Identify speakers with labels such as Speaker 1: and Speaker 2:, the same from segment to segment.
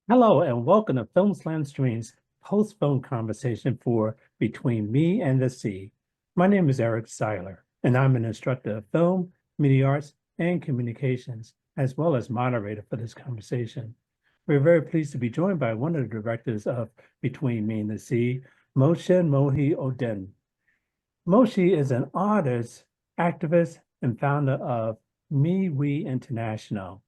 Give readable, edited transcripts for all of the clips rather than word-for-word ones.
Speaker 1: Hello and welcome to Film Slam Stream's post-film conversation for Between Me and the Sea. My name is Eric Siler, and I'm an instructor of film, media arts, and communications, as well as moderator for this conversation. We're very pleased to be joined by one of the directors of Between Me and the Sea, Mohsin Mohi-Ud-Din. Moshi is an artist, activist, and founder of Me We International.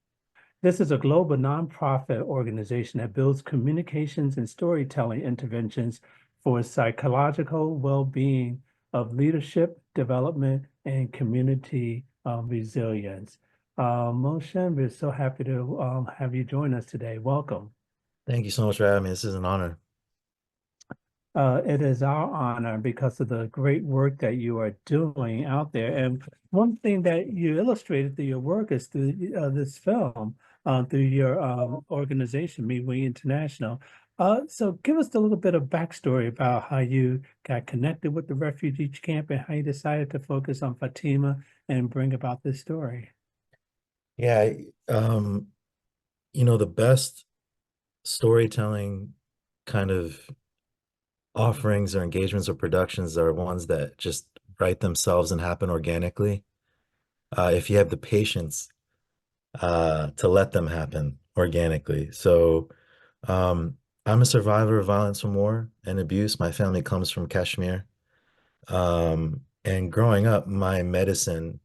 Speaker 1: This is a global nonprofit organization that builds communications and storytelling interventions for psychological well-being of leadership, development, and community resilience. Moshe, we're so happy to have you join us today. Welcome.
Speaker 2: Thank you so much for having me. This is an honor.
Speaker 1: It is our honor because of the great work that you are doing out there. And one thing that you illustrated through your work is through this film, through your organization, MeWe International. So give us a little bit of backstory about how you got connected with the refugee camp and how you decided to focus on Fatima and bring about this story.
Speaker 2: Yeah, um, the best storytelling kind of offerings or engagements or productions are ones that just write themselves and happen organically. If you have the patience to let them happen organically. So, um, I'm a survivor of violence from war and abuse. My family comes from Kashmir. And growing up, my medicine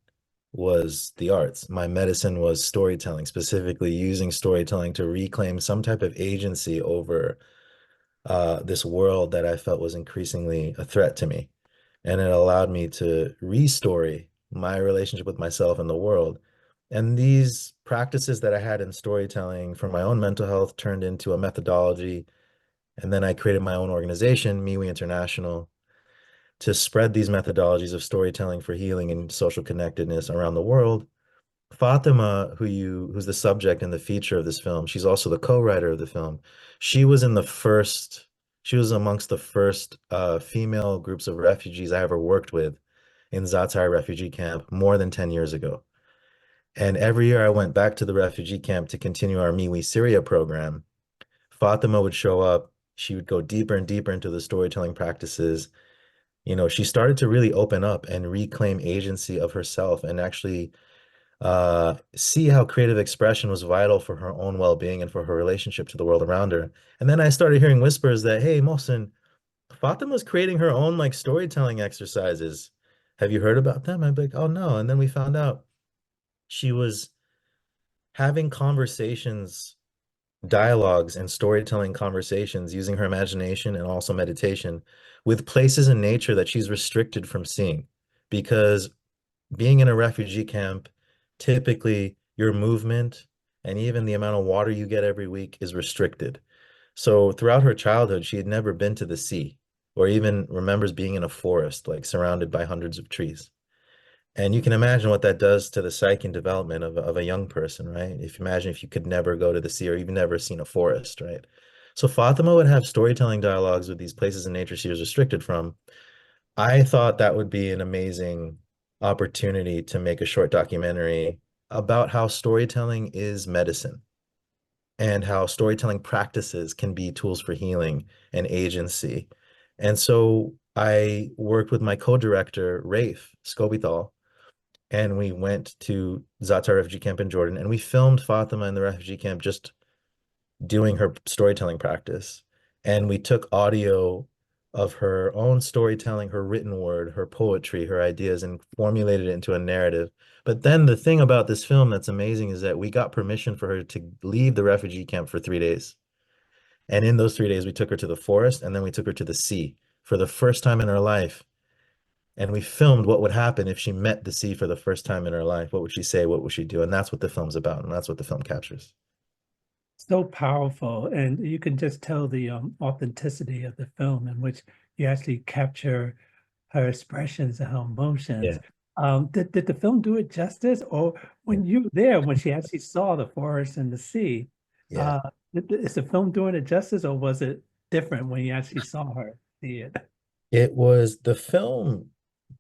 Speaker 2: was the arts. My medicine was storytelling, specifically using storytelling to reclaim some type of agency over this world that I felt was increasingly a threat to me. And it allowed me to restory my relationship with myself and the world. And these practices that I had in storytelling for my own mental health turned into a methodology. And then I created my own organization, MeWe International, to spread these methodologies of storytelling for healing and social connectedness around the world. Fatima, who's the subject and the feature of this film, she's also the co-writer of the film. She was in the first, she was amongst the first female groups of refugees I ever worked with in Zaatari refugee camp more than 10 years ago. And every year I went back to the refugee camp to continue our MeWe Syria program. Fatima would show up. She would go deeper and deeper into the storytelling practices. She started to really open up and reclaim agency of herself and actually see how creative expression was vital for her own well-being and for her relationship to the world around her. And then I started hearing whispers that, hey, Mohsin, Fatima's creating her own like storytelling exercises. Have you heard about them? I'd be like, oh no. And then we found out she was having conversations, dialogues, and storytelling conversations using her imagination and also meditation with places in nature that she's restricted from seeing. Because being in a refugee camp, typically your movement and even the amount of water you get every week is restricted. So throughout her childhood, she had never been to the sea or even remembers being in a forest, like surrounded by hundreds of trees. And you can imagine what that does to the psyche and development of a young person, right? If you imagine if you could never go to the sea or you've never seen a forest, right? So Fatima would have storytelling dialogues with these places in nature she was restricted from. I thought that would be an amazing opportunity to make a short documentary about how storytelling is medicine and how storytelling practices can be tools for healing and agency. And so I worked with my co-director, Rafe Scobithal, and we went to Zatar refugee camp in Jordan and we filmed Fatima in the refugee camp just doing her storytelling practice. And we took audio of her own storytelling, her written word, her poetry, her ideas, and formulated it into a narrative. But then the thing about this film that's amazing is that we got permission for her to leave the refugee camp for 3 days. And in those 3 days, we took her to the forest and then we took her to the sea for the first time in her life. And we filmed what would happen if she met the sea for the first time in her life. What would she say? What would she do? And that's what the film's about. And that's what the film captures.
Speaker 1: So powerful, and you can just tell the authenticity of the film in which you actually capture her expressions and her emotions.
Speaker 2: Yeah.
Speaker 1: Did the film do it justice, or when you were there, when she actually saw the forest and the sea,
Speaker 2: Yeah.
Speaker 1: uh, is the film doing it justice, or was it different when you actually saw her see it?
Speaker 2: It was the film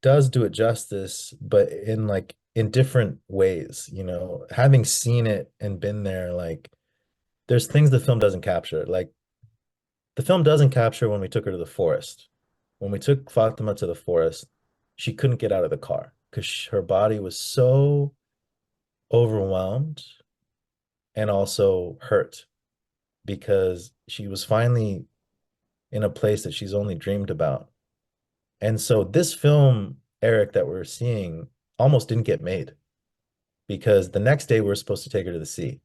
Speaker 2: does do it justice, but in different ways, having seen it and been there, like there's things the film doesn't capture. Like the film doesn't capture when we took her to the forest. When we took Fatima to the forest, she couldn't get out of the car because her body was so overwhelmed and also hurt because she was finally in a place that she's only dreamed about. And so this film, Eric, that we're seeing almost didn't get made because the next day we were supposed to take her to the sea.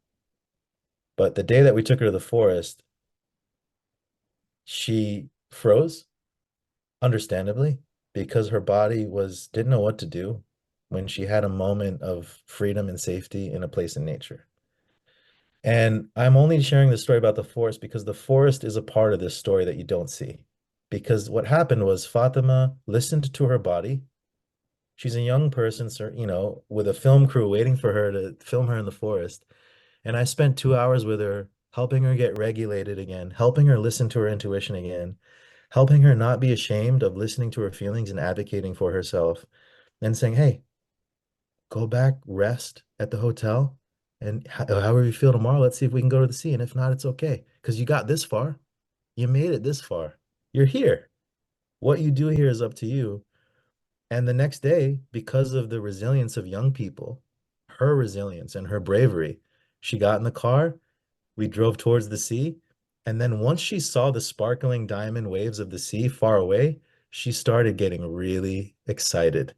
Speaker 2: But the day that we took her to the forest, she froze, understandably, because her body was didn't know what to do when she had a moment of freedom and safety in a place in nature. And I'm only sharing this story about the forest because the forest is a part of this story that you don't see. Because what happened was Fatima listened to her body. She's a young person, sir, with a film crew waiting for her to film her in the forest. And I spent 2 hours with her, helping her get regulated again, helping her listen to her intuition again, helping her not be ashamed of listening to her feelings and advocating for herself and saying, hey, go back, rest at the hotel, and however you feel tomorrow, let's see if we can go to the sea. And if not, it's okay. Because you got this far. You made it this far. You're here. What you do here is up to you. And the next day, because of the resilience of young people, her resilience and her bravery, she got in the car. We drove towards the sea. And then once she saw the sparkling diamond waves of the sea far away, she started getting really excited.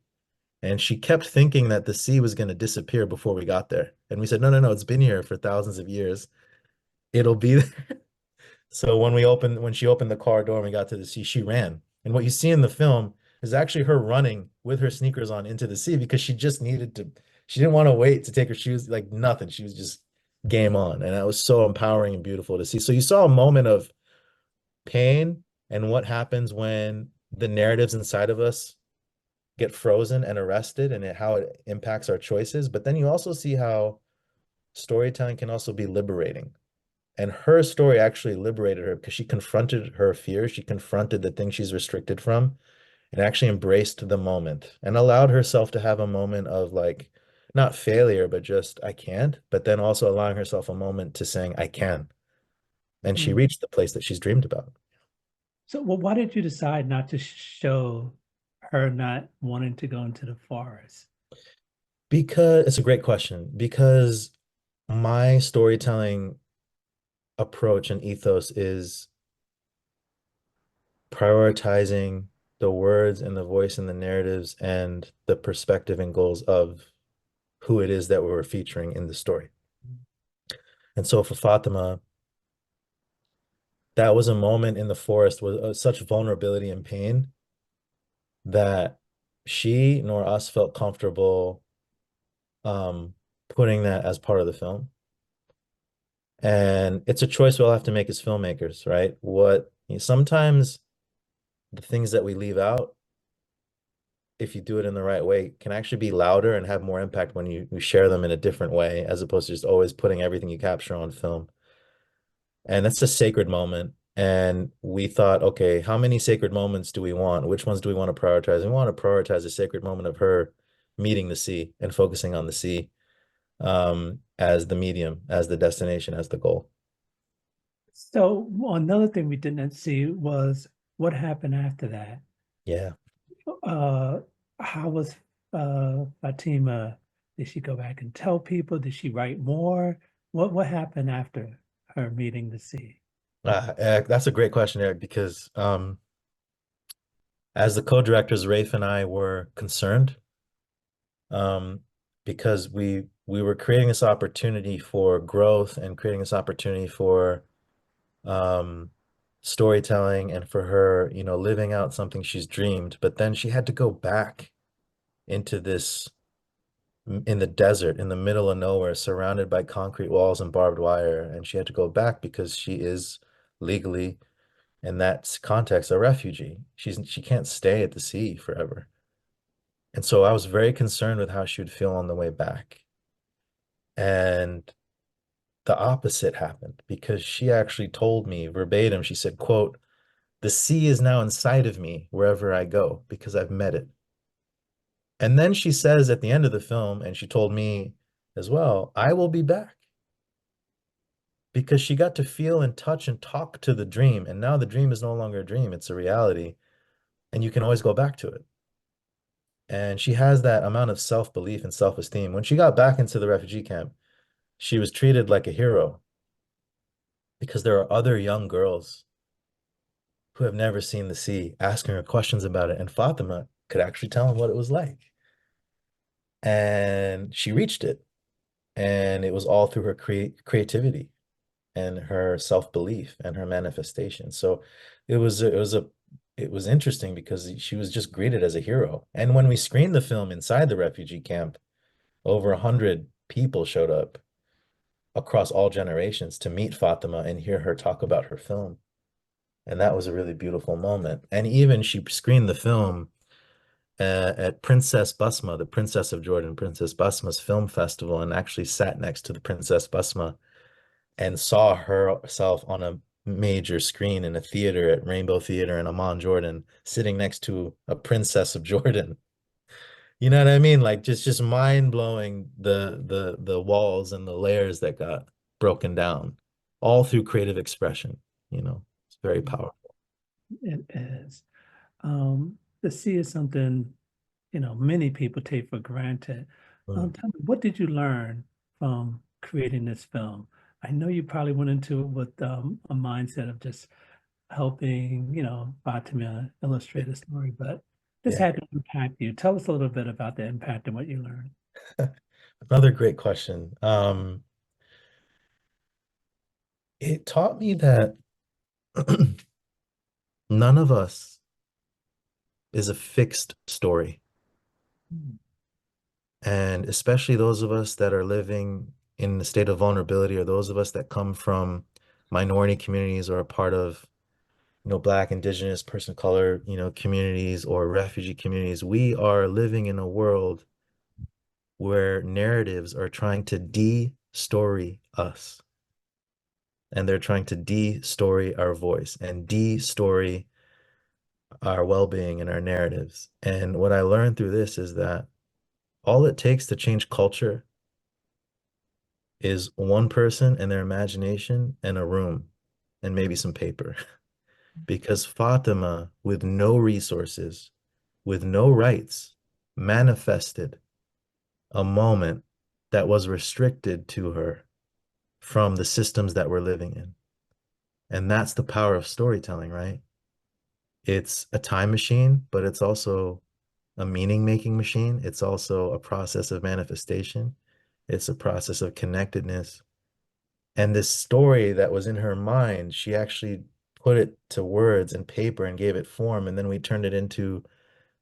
Speaker 2: And she kept thinking that the sea was going to disappear before we got there. And we said, no, no, no, it's been here for thousands of years. It'll be there. So when she opened the car door and we got to the sea, she ran. And what you see in the film is actually her running with her sneakers on into the sea because she didn't want to wait to take her shoes, like nothing. She was just game on. And that was so empowering and beautiful to see. So you saw a moment of pain and what happens when the narratives inside of us get frozen and arrested and how it impacts our choices. But then you also see how storytelling can also be liberating. And her story actually liberated her because she confronted her fears. She confronted the thing she's restricted from and actually embraced the moment and allowed herself to have a moment of like, not failure, but just I can't, but then also allowing herself a moment to saying I can. And she
Speaker 1: Mm.
Speaker 2: reached the place that she's dreamed about.
Speaker 1: So, well, why did you decide not to show her not wanting to go into the forest?
Speaker 2: Because it's a great question. Because my storytelling approach and ethos is prioritizing the words and the voice and the narratives and the perspective and goals of who it is that we're featuring in the story. And so for Fatima, that was a moment in the forest with such vulnerability and pain that she nor us felt comfortable putting that as part of the film. And it's a choice we'll have to make as filmmakers, right? Sometimes the things that we leave out, if you do it in the right way, can actually be louder and have more impact when you share them in a different way, as opposed to just always putting everything you capture on film. And that's a sacred moment. And we thought, okay, how many sacred moments do we want? Which ones do we want to prioritize? We want to prioritize a sacred moment of her meeting the sea and focusing on the sea as the medium, as the destination, as the goal.
Speaker 1: So, well, another thing we didn't see was what happened after that.
Speaker 2: Yeah.
Speaker 1: Uh, how was Fatima? Did she go back and tell people? Did she write more? What happened after her meeting the sea?
Speaker 2: That's a great question, Eric, because as the co-directors, Rafe and I were concerned um, because we were creating this opportunity for growth and creating this opportunity for um, storytelling and for her, living out something she's dreamed. But then she had to go back into this in the desert, in the middle of nowhere, surrounded by concrete walls and barbed wire. And she had to go back because she is legally, in that context, a refugee. She can't stay at the sea forever. And so I was very concerned with how she would feel on the way back. And the opposite happened because she actually told me verbatim, she said, quote, "The sea is now inside of me wherever I go because I've met it." And then she says at the end of the film, and she told me as well, "I will be back." because she got to feel and touch and talk to the dream. And now the dream is no longer a dream, it's a reality. And you can always go back to it. And she has that amount of self-belief and self-esteem. When she got back into the refugee camp, she was treated like a hero because there are other young girls who have never seen the sea asking her questions about it. And Fatima could actually tell them what it was like. And she reached it. And it was all through her creativity and her self-belief and her manifestation. So it was interesting because she was just greeted as a hero. And when we screened the film inside the refugee camp, over 100 people showed up across all generations to meet Fatima and hear her talk about her film. And that was a really beautiful moment. And even she screened the film at Princess Basma, the Princess of Jordan, Princess Basma's film festival, and actually sat next to the Princess Basma and saw herself on a major screen in a theater at Rainbow Theater in Amman, Jordan, sitting next to a princess of Jordan. You know what I mean? Like just mind blowing the walls and the layers that got broken down, all through creative expression. It's very powerful.
Speaker 1: It is. The sea is something, many people take for granted.
Speaker 2: Mm.
Speaker 1: Tell me, what did you learn from creating this film? I know you probably went into it with a mindset of just helping, Fatima illustrate a story, but this
Speaker 2: Yeah.
Speaker 1: had to impact you. Tell us a little bit about the impact and what you learned.
Speaker 2: Another great question. It taught me that none of us is a fixed story.
Speaker 1: Mm.
Speaker 2: And especially those of us that are living in a state of vulnerability, or those of us that come from minority communities or a part of, Black, Indigenous, person of color, communities or refugee communities, we are living in a world where narratives are trying to de-story us. And they're trying to de-story our voice and de-story our well-being and our narratives. And what I learned through this is that all it takes to change culture is one person and their imagination and a room and maybe some paper. Because Fatima, with no resources, with no rights, manifested a moment that was restricted to her from the systems that we're living in. And that's the power of storytelling, right? It's a time machine, but it's also a meaning-making machine. It's also a process of manifestation. It's a process of connectedness. And this story that was in her mind, she actually put it to words and paper and gave it form. And then we turned it into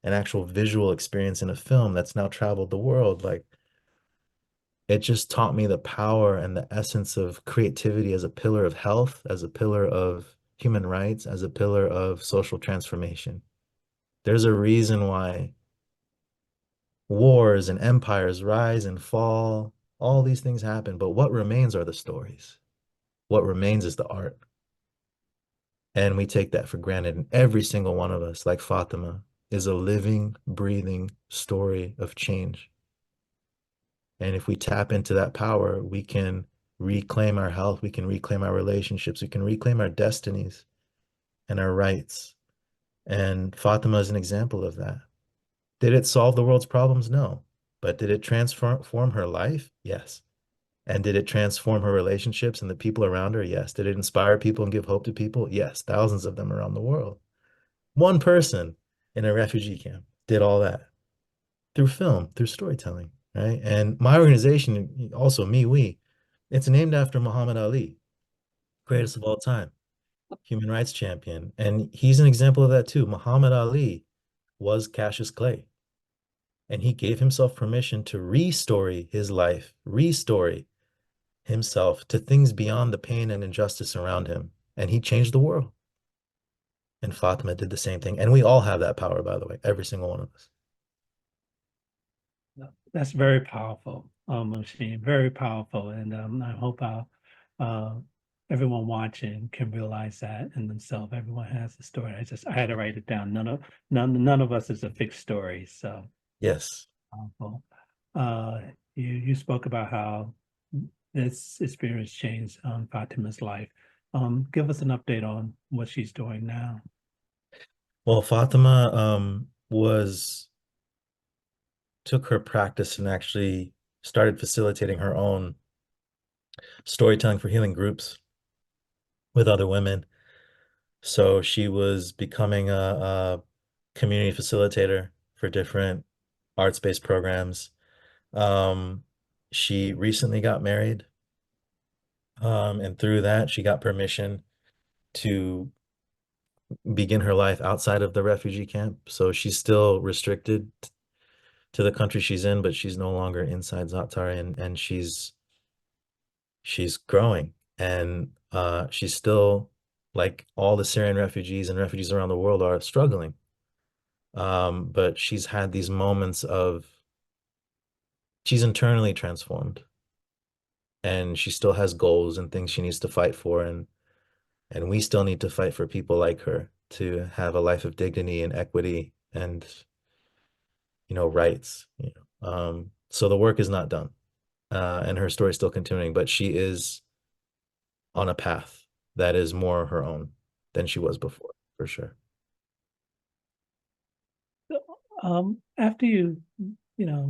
Speaker 2: an actual visual experience in a film that's now traveled the world. Like, it just taught me the power and the essence of creativity as a pillar of health, as a pillar of human rights, as a pillar of social transformation. There's a reason why wars and empires rise and fall. All these things happen, but what remains are the stories. What remains is the art. And we take that for granted. And every single one of us, like Fatima, is a living, breathing story of change. And if we tap into that power, we can reclaim our health, we can reclaim our relationships, we can reclaim our destinies and our rights. And Fatima is an example of that. Did it solve the world's problems? No. But did it transform her life? Yes. And did it transform her relationships and the people around her? Yes. Did it inspire people and give hope to people? Yes. Thousands of them around the world. One person in a refugee camp did all that through film, through storytelling, right? And my organization, also we, it's named after Muhammad Ali, greatest of all time, human rights champion. And he's an example of that too. Muhammad Ali was Cassius Clay. And he gave himself permission to restory his life, restory himself to things beyond the pain and injustice around him. And he changed the world. And Fatima did the same thing. And we all have that power, by the way, every single one of us.
Speaker 1: That's very powerful, Mohsin, very powerful. And I hope uh, everyone watching can realize that in themselves. Everyone has a story. I had to write it down. None of us is a fixed story. So
Speaker 2: Yes.
Speaker 1: powerful. Uh, you spoke about how this experience changed Fatima's life. Give us an update on what she's doing now.
Speaker 2: Well, Fatima was took her practice and actually started facilitating her own storytelling for healing groups with other women. So she was becoming a community facilitator for different arts-based programs. Um, she recently got married, and through that, she got permission to begin her life outside of the refugee camp. So she's still restricted to the country she's in, but she's no longer inside Zaatari, and she's growing, and she's still, like all the Syrian refugees and refugees around the world, are struggling. But she's had these moments of she's internally transformed, and she still has goals and things she needs to fight for, and we still need to fight for people like her to have a life of dignity and equity and rights. So the work is not done, and her story is still continuing, but she is on a path that is more her own than she was before, for sure.
Speaker 1: After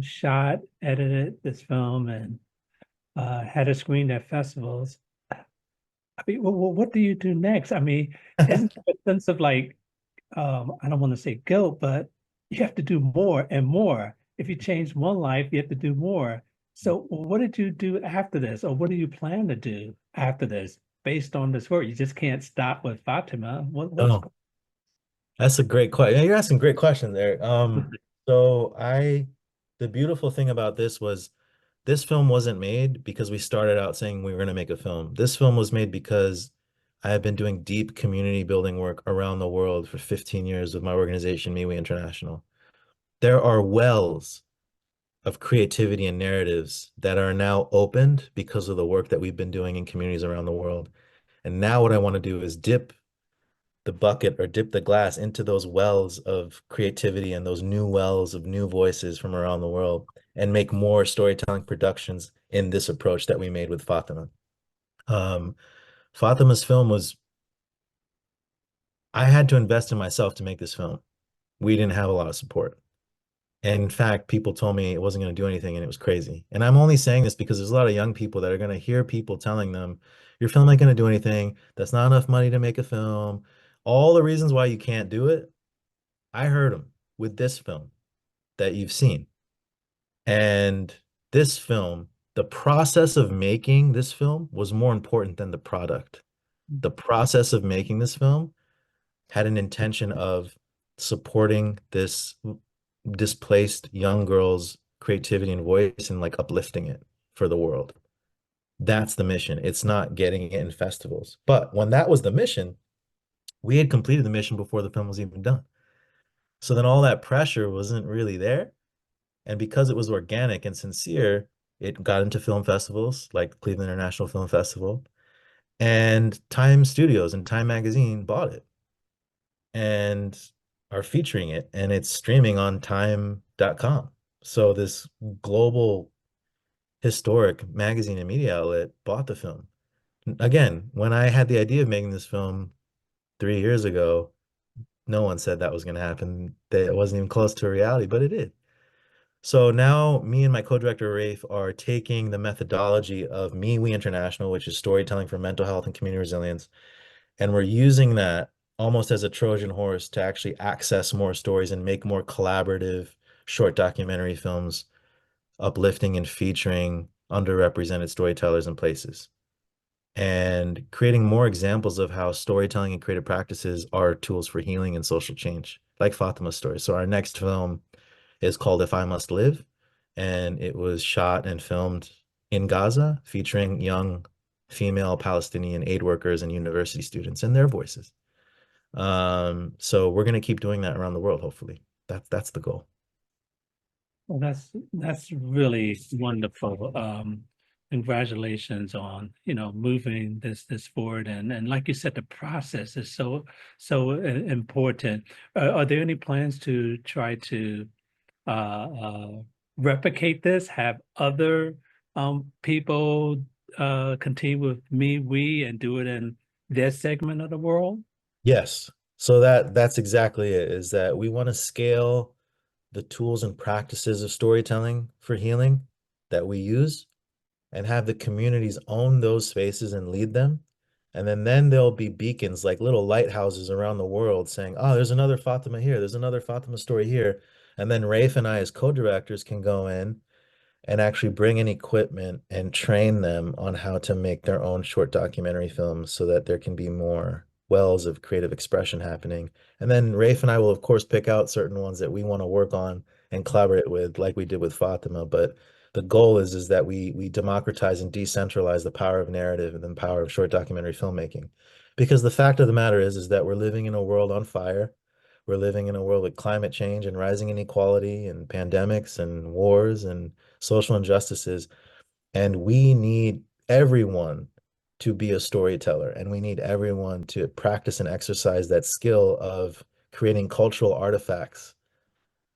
Speaker 1: shot, edited this film, and had it screened at festivals, I mean, what do you do next? I mean, isn't there a sense of like, I don't want to say guilt, but you have to do more and more. If you change one life, you have to do more. So what did you do after this? Or what do you plan to do after this based on this work? You just can't stop with Fatima. What's
Speaker 2: Oh, that's a great question. You're asking great questions there. So the beautiful thing about this was this film wasn't made because we started out saying we were going to make a film. This film was made because I have been doing deep community building work around the world for 15 years with my organization, MeWe International. There are wells of creativity and narratives that are now opened because of the work that we've been doing in communities around the world. And now what I want to do is dip the bucket or dip the glass into those wells of creativity and those new wells of new voices from around the world and make more storytelling productions in this approach that we made with Fatima. Um, Fatima's film was, I had to invest in myself to make this film. We didn't have a lot of support. And in fact, people told me it wasn't going to do anything and it was crazy. And I'm only saying this because there's a lot of young people that are going to hear people telling them, your film ain't going to do anything. That's not enough money to make a film. All the reasons why you can't do it, I heard them with this film that you've seen. And this film, the process of making this film was more important than the product. The process of making this film had an intention of supporting this displaced young girl's creativity and voice and like uplifting it for the world. That's the mission. It's not getting it in festivals. But when that was the mission, we had completed the mission before the film was even done. So then all that pressure wasn't really there. And because it was organic and sincere, it got into film festivals like Cleveland International Film Festival. And Time Studios and Time Magazine bought it and are featuring it. And it's streaming on time.com. So this global historic magazine and media outlet bought the film. Again, when I had the idea of making this film 3 years ago, no one said that was going to happen. That it wasn't even close to reality, but it did. So now me and my co-director Rafe are taking the methodology of MeWe International, which is storytelling for mental health and community resilience, and we're using that almost as a Trojan horse to actually access more stories and make more collaborative short documentary films, uplifting and featuring underrepresented storytellers and places, and creating more examples of how storytelling and creative practices are tools for healing and social change, like Fatima's story. So our next film is called If I Must Live, and it was shot and filmed in Gaza, featuring young female Palestinian aid workers and university students and their voices. So we're going to keep doing that around the world, hopefully. That's the goal.
Speaker 1: Well, that's really wonderful. Congratulations on, moving this forward. And like you said, the process is so important. Are there any plans to try to uh, uh, replicate this, have other people continue with me, we, and do it in their segment of the world?
Speaker 2: Yes. So that's exactly it, is that we want to scale the tools and practices of storytelling for healing that we use and have the communities own those spaces and lead them. And then there'll be beacons like little lighthouses around the world saying, oh, there's another Fatima here, there's another Fatima story here. And then Rafe and I as co-directors can go in and actually bring in equipment and train them on how to make their own short documentary films so that there can be more wells of creative expression happening. And then Rafe and I will, of course, pick out certain ones that we want to work on and collaborate with, like we did with Fatima. But the goal is that we democratize and decentralize the power of narrative and the power of short documentary filmmaking. Because the fact of the matter is that we're living in a world on fire. We're living in a world with climate change and rising inequality and pandemics and wars and social injustices. And we need everyone to be a storyteller, and we need everyone to practice and exercise that skill of creating cultural artifacts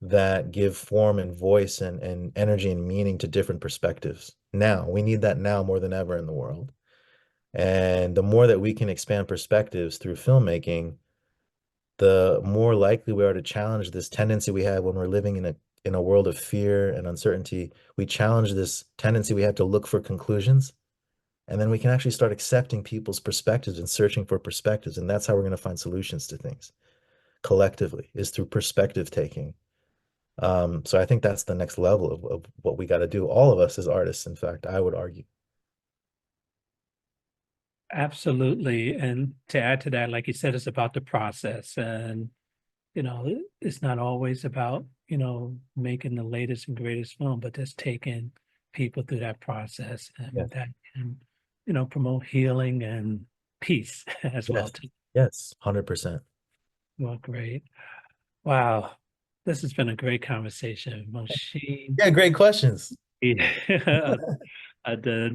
Speaker 2: that give form and voice and energy and meaning to different perspectives. Now, we need that now more than ever in the world. And the more that we can expand perspectives through filmmaking, the more likely we are to challenge this tendency we have when we're living in a world of fear and uncertainty. We challenge this tendency we have to look for conclusions, and then we can actually start accepting people's perspectives and searching for perspectives. And that's how we're going to find solutions to things collectively, is through perspective taking. So I think that's the next level of what we got to do, all of us as artists, in fact, I would argue.
Speaker 1: Absolutely. And to add to that, like you said, it's about the process. And, it's not always about, making the latest and greatest film, but just taking people through that process
Speaker 2: Yes,
Speaker 1: and that can, promote healing and peace as well
Speaker 2: yes,
Speaker 1: too.
Speaker 2: yes, 100%.
Speaker 1: Well, great. Wow. This has been a great conversation. Mohsin,
Speaker 2: Yeah, great questions.
Speaker 1: the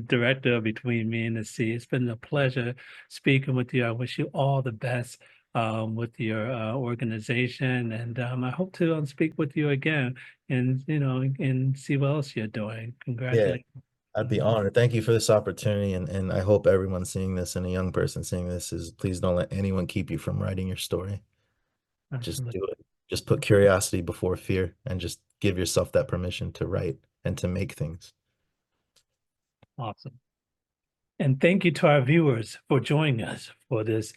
Speaker 1: director Between Me and the Sea. It's been a pleasure speaking with you. I wish you all the best with your organization, and I hope to speak with you again and and see what else you're doing.
Speaker 2: Yeah,
Speaker 1: Congratulations.
Speaker 2: I'd be honored. Thank you for this opportunity. And I hope everyone seeing this and a young person seeing this is, please don't let anyone keep you from writing your story. Just
Speaker 1: Absolutely
Speaker 2: do it. Just put curiosity before fear and just give yourself that permission to write and to make things.
Speaker 1: awesome. And thank you to our viewers for joining us for this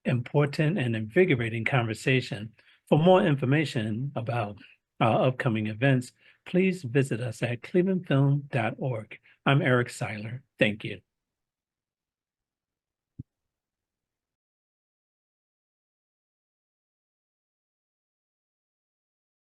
Speaker 1: important and invigorating conversation. For more information about our upcoming events, please visit us at clevelandfilm.org. I'm Eric Siler. Thank you.